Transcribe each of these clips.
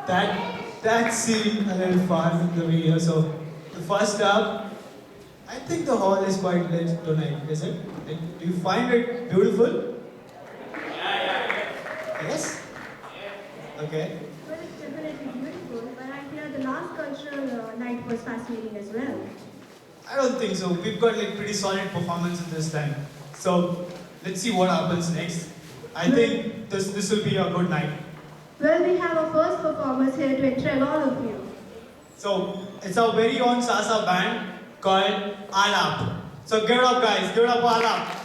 That seemed a little far from the video. So the first up, I think the hall is quite lit tonight, is it? Do you find it beautiful? Yes? Okay. Well, it's definitely beautiful, but I hear the last cultural night was fascinating as well. I don't think so. We've got like pretty solid performances this time. So let's see what happens next. I think this will be a good night. Well, we have our first performers here to interact all of you. So it's our very own Sasa band called Alap. So give it up guys, give it up for Alap.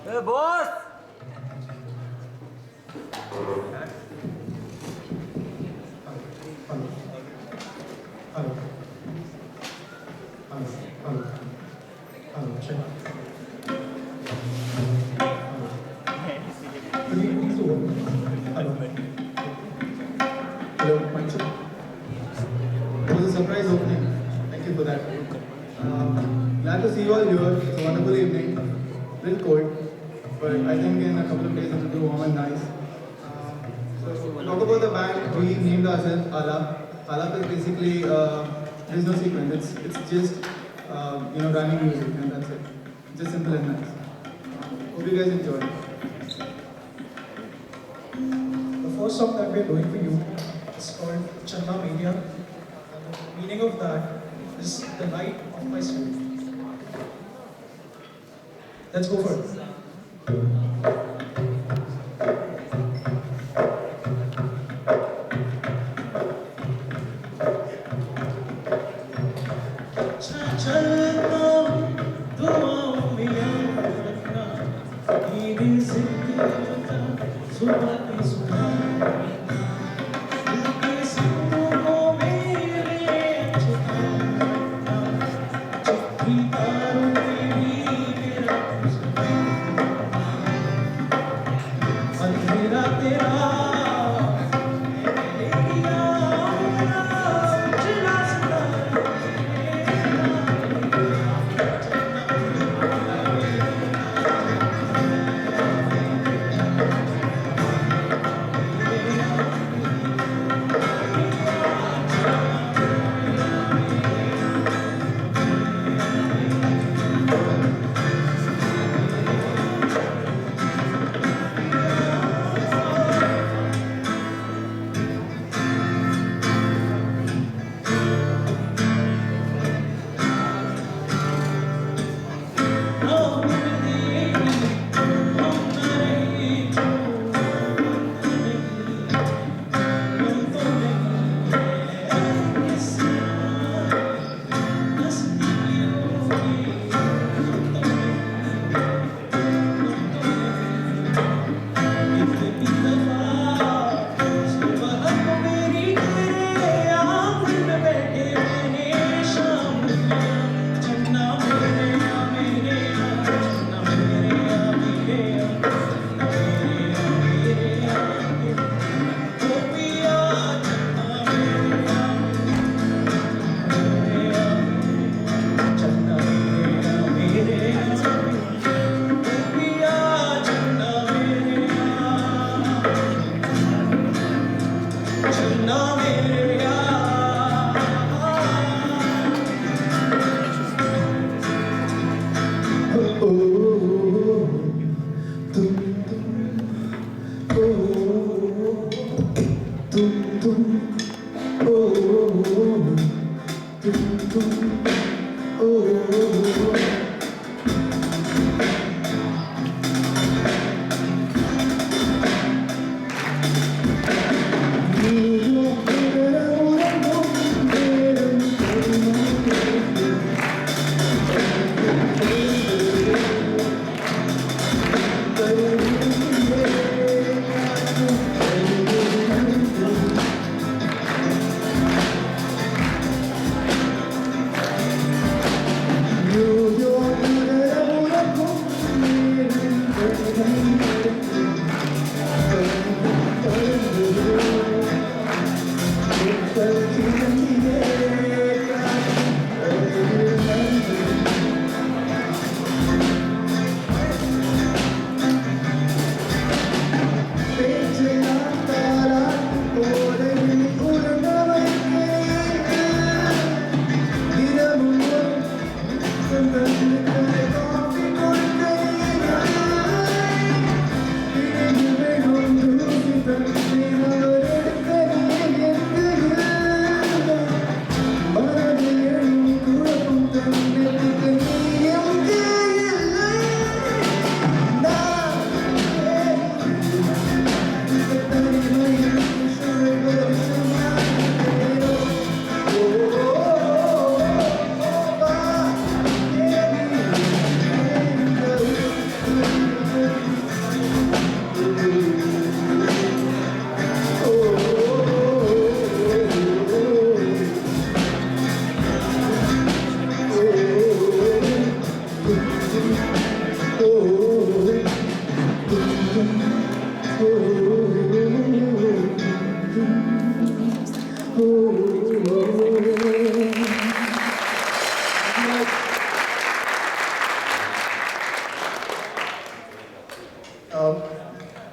Hey, boss! Check. Please open. Hello. Hello, mic check. It was a surprise opening. Thank you for that. Glad to see you all here. It's a wonderful evening. A little cold, but I think in a couple of days it will be warm and nice. So to talk about the band, we named ourselves Alap. Alap is basically there's no sequence. It's just rhyming music, and that's it. Just simple and nice. Hope you guys enjoy. The first song that we are doing for you is called Channa Media, and the meaning of that is the light of my soul. Let's go for it.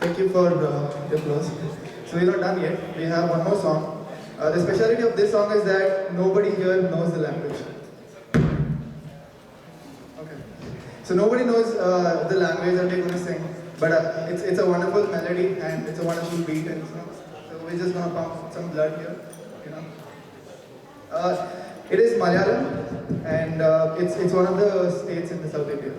Thank you for the applause. So we're not done yet. We have one more song. The speciality of this song is that nobody here knows the language. Okay. So nobody knows the language that we're going to sing, but it's a wonderful melody and it's a wonderful beat, and so we're just going to pump some blood here, you know. It is Malayalam, and it's one of the states in the South India.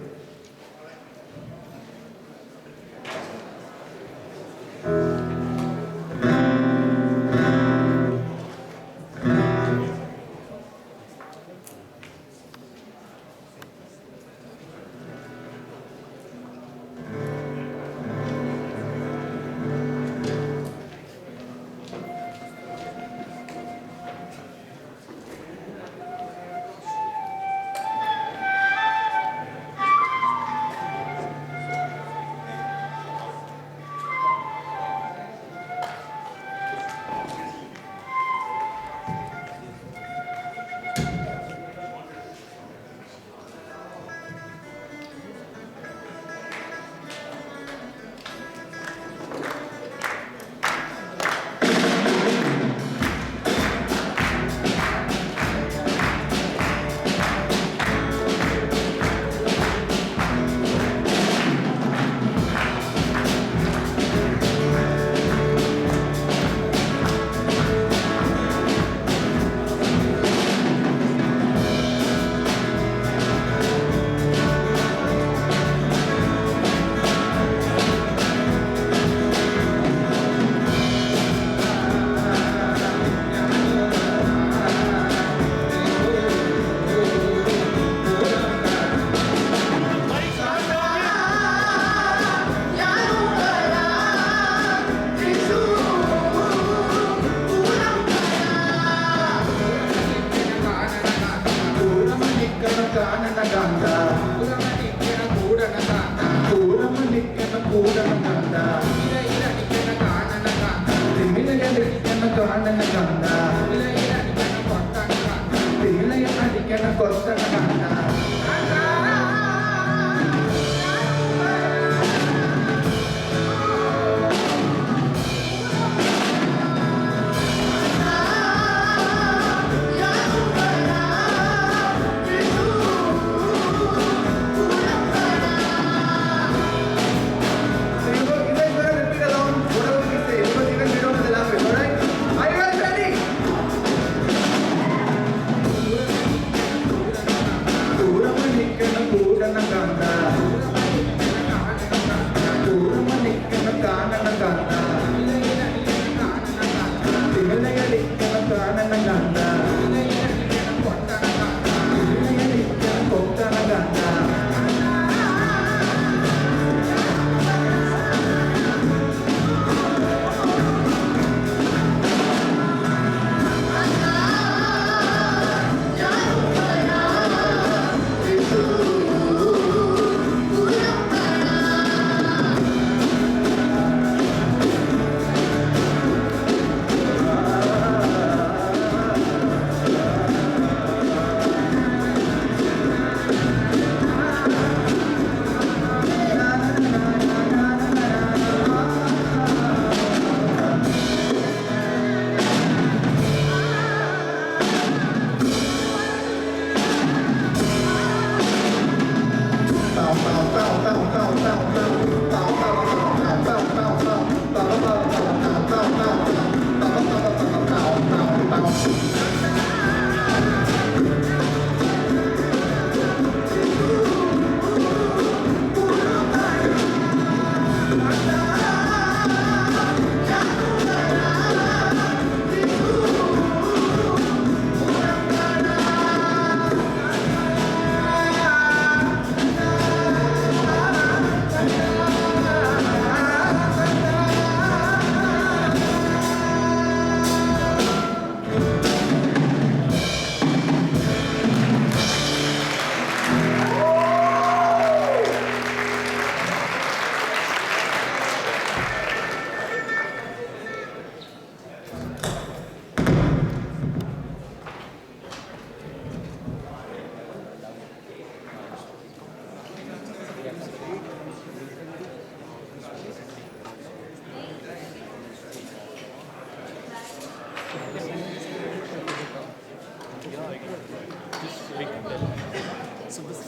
So this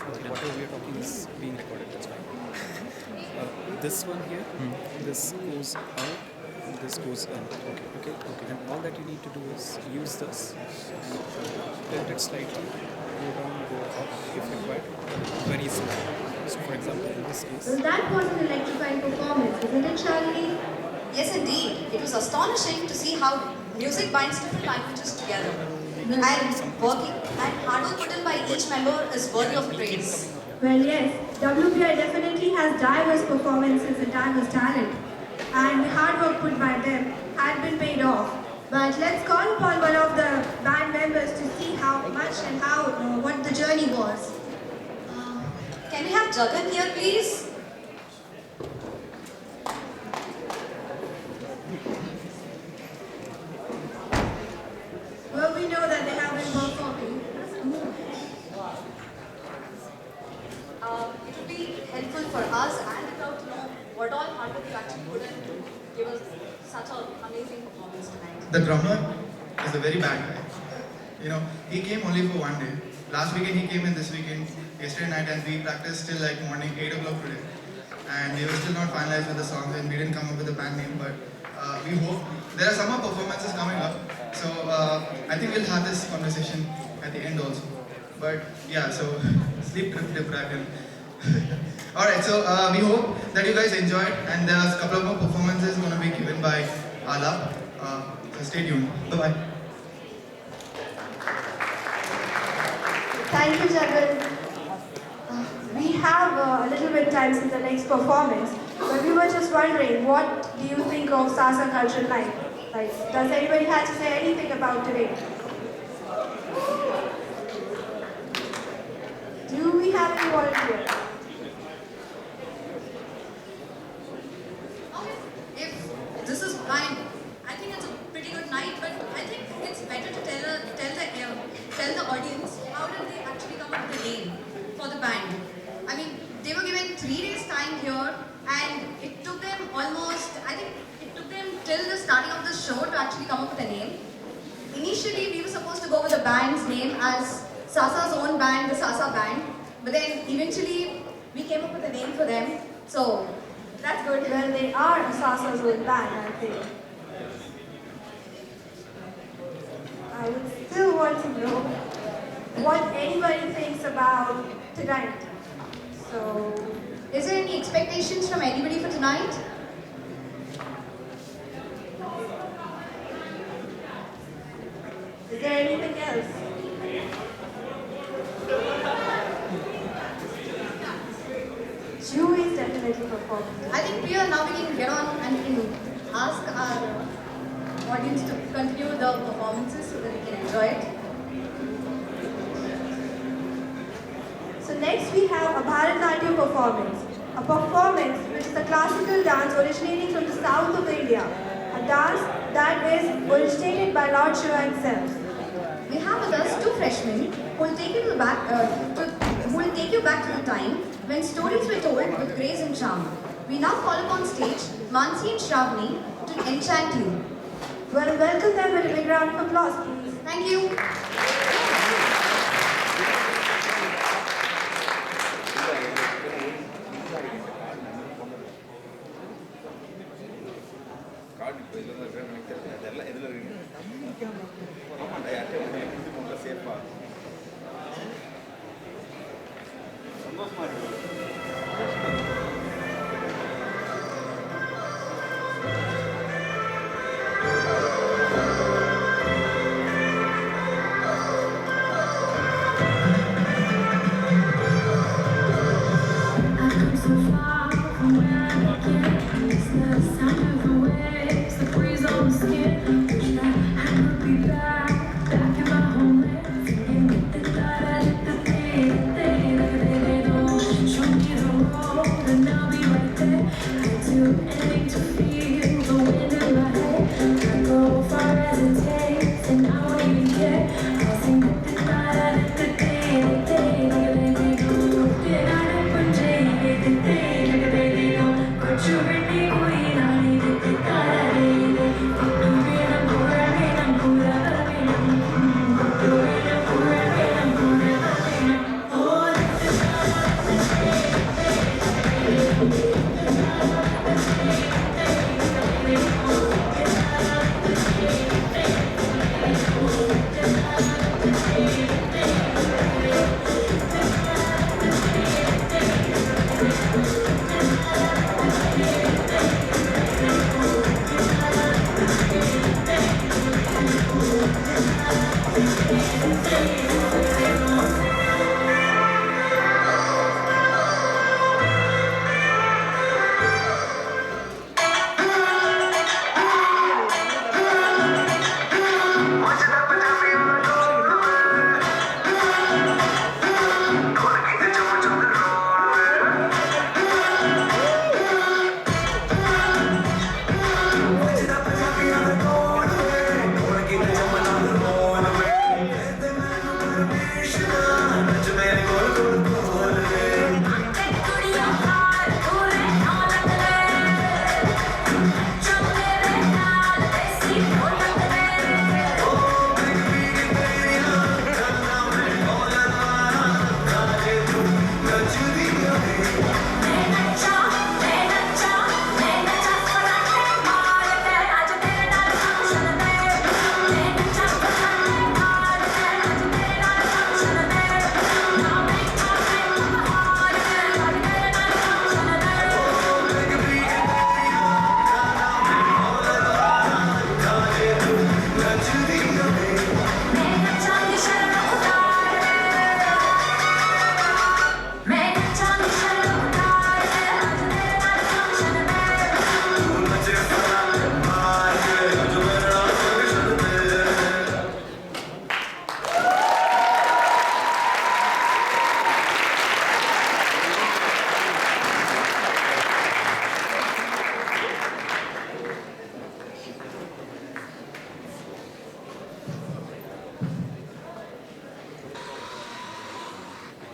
whatever we are talking is being recorded. That's fine. This one here, this goes out, this goes in. Okay. And all that you need to do is use this and tilt it slightly, go down, go up if required, very slow. So for example, in this case, Well, that was an electrifying performance, isn't it, Shalini? Yes, indeed. It was astonishing to see how music binds different languages together. And working and hard work put in by each member is worthy of praise. Well, yes, WPI definitely has diverse performances and diverse talent, and the hard work put by them had been paid off. But let's call upon one of the band members to see how much and what the journey was. Can we have Jagan here, please? Well, we know that they have been performing. It would be helpful for us and the crowd to know what all hard work you actually put in to give us such an amazing performance tonight. The drummer is a very bad guy. You know, he came only for one day. Last weekend he came in, this weekend, yesterday night, and we practiced till like morning 8 o'clock today. And we were still not finalized with the songs and we didn't come up with a band name, but we hope. There are summer performances coming up, so I think we'll have this conversation at the end also. But yeah, so sleep deprived. Alright, so we hope that you guys enjoyed, and there's a couple of more performances going to be given by Alap. So stay tuned. Bye-bye. Thank you, Jagan. We have a little bit time since the next performance, but we were just wondering, what do you think of Sasa Cultural Night? Like, does anybody have to say anything about today? Do we have any volunteers? If this is fine, I think it's a pretty good night, but I think it's better to tell the audience how did they actually come up with the name for the band. I mean, they were given 3 days time here, and it took them till the starting of the show to actually come up with a name. Initially, we were supposed to go with the band's name as Sasa's own band, the Sasa Band, but then eventually we came up with a name for them. So that's good. Well, they are Sasa's own band, I think. I would still want to know what anybody thinks about tonight. So, Is there any expectations from anybody for tonight? is there anything else? Jew is definitely performing. I think we can get on and we can ask our audience to continue the performances so that we can enjoy it. So next we have a Bharatanatyam performance. A performance which is a classical dance originating from the south of India. A dance that is originated by Lord Shiva himself. We have with us 2 freshmen who will take you to the who will take you back to the time when stories were told with grace and charm. We now call upon stage Mansi and Shravani to enchant you. Well, welcome them with a big round of applause, please. Thank you. Back in my homeland,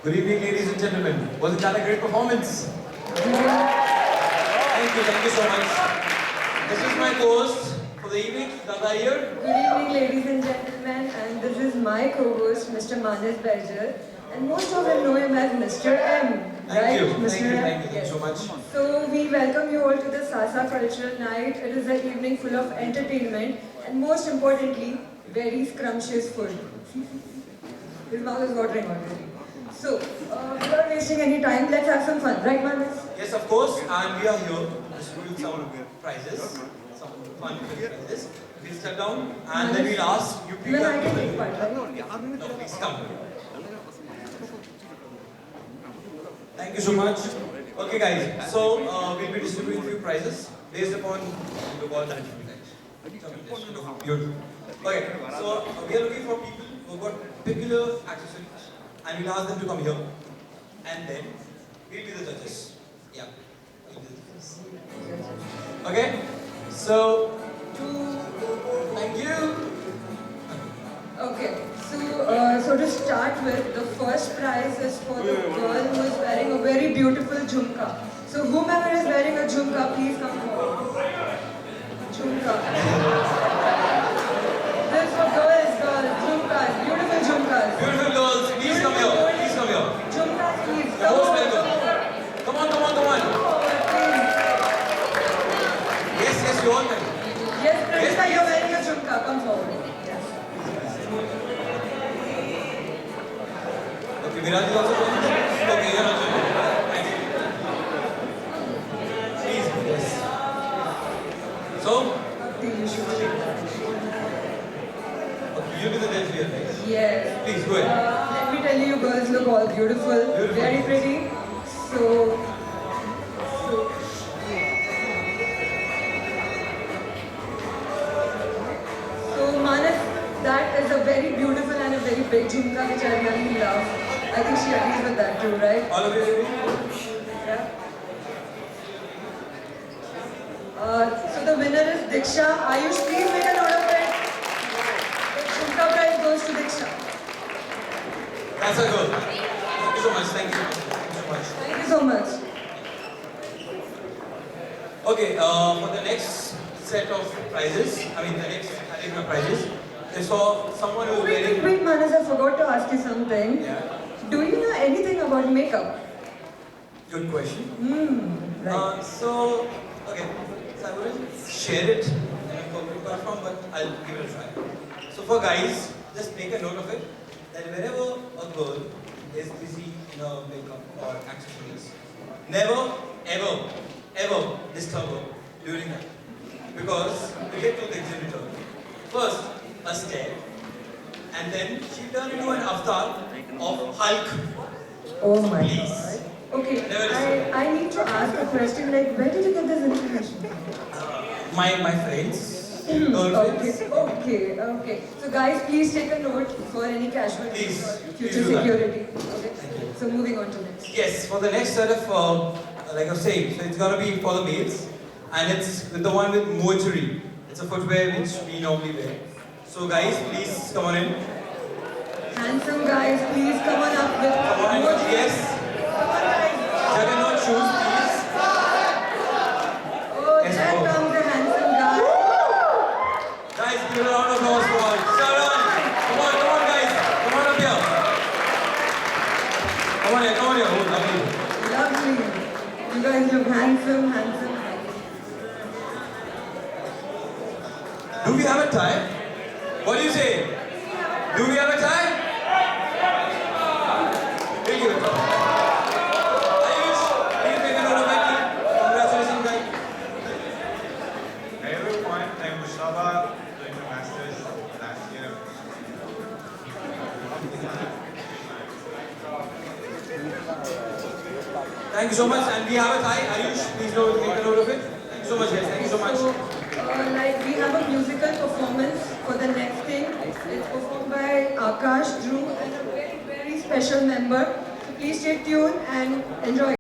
Good evening, ladies and gentlemen. Wasn't that a great performance? Thank you so much. This is my co-host for the evening, Dada here. Good evening, ladies and gentlemen, and this is my co-host, Mr. Manas Berger, and most of them know him as Mr. M. Thank you, Mr. thank you, M? thank you Yes. so much. So we welcome you all to the Sasa Cultural Night. It is an evening full of entertainment and most importantly, very scrumptious food. His mouth is watering already. So, without wasting any time, let's have some fun, right, Manas? Yes, of course, and we are here to distribute some prizes, some fun prizes. We'll step down and then we'll ask you people. Even I can take part, right? No, please come. Thank you so much. Okay, guys, so we'll be distributing few prizes based upon the ball that you guys. Beautiful. Okay, so we are looking for people who got particular accessories and we'll ask them to come here and then we'll be the judges. Yeah, we'll be the judges. Okay, so thank you. Okay, so to start with, the first prize is for the girl who is wearing a very beautiful jhumka. So whomever is wearing a jhumka, please come forward. Jhumka. This is for girls, jhumkas, beautiful jhumkas. Beautiful girls, please come here. Please come here. Jhumkas, please. You're most welcome. Come on. Yes, you all can. Yes, Pranita, you're wearing a jhumka. Come forward. Yes. Okay, Viraj is also going. Okay, you're also going. Thank you. Please, yes. So, You should take that. okay, you'll be the judge here, right? Yes. Please, go ahead. Let me tell you, girls look all beautiful, very pretty. So Manas, that is a very beautiful and a very big jhumka which I really love. I think she agrees with that too, right? All of you, baby? Yeah. So the winner is Diksha. Ayush, please make a note of it. The jhumka prize goes to Diksha. That's a girl. Thank you so much. Thank you so much. Thank you so much. Okay, for the next set of prizes, the next category of prizes is for someone who is wearing. Wait, Manas, I forgot to ask you something. Yeah. Do you know anything about makeup? Good question. Right. So I wouldn't share it in a corporate platform, but I'll give it a try. So for guys, just make a note of it that whenever a girl is busy in her makeup or accessories, never, ever disturb her during that. Because we get two things in return. First, a stare, and then she turned into an avatar of Hulk. Oh my Please. god. Okay, Never I need to ask a question like, where did you get this information? My friends, girlfriends. Okay. So guys, please take a note for any casualties Please, or please future do that. security. Okay. So moving on to next. Yes, for the next set of, like I was saying, so it's gonna be for the males, and it's with the one with Mochuri. It's a footwear which we normally wear. So guys, please come on in. Handsome guys, please come on up with Come on in. emojis. Yes. Come on guys. Juggernaut shoes, please. Oh, Yes, there go. comes the handsome guy. Guys, give a round of applause for Sharon. Come on, guys. Come on up here. Come on here. Oh, lovely. Lovely. You guys look handsome. Do we have a tie? What do you say? Do we have a tie? We'll give it a try. Ayush, please make a note of that. Congratulations, guys. Hey everyone, I'm Mushaba, doing my master's last year. Thank you so much, and we have a tie. Ayush, please make a note of it. Thank you so much, guys. Thank you so much. So, we have a musical performance for the next thing. It's performed by Akash, Dhruv, and a very, very special member. So please stay tuned and enjoy.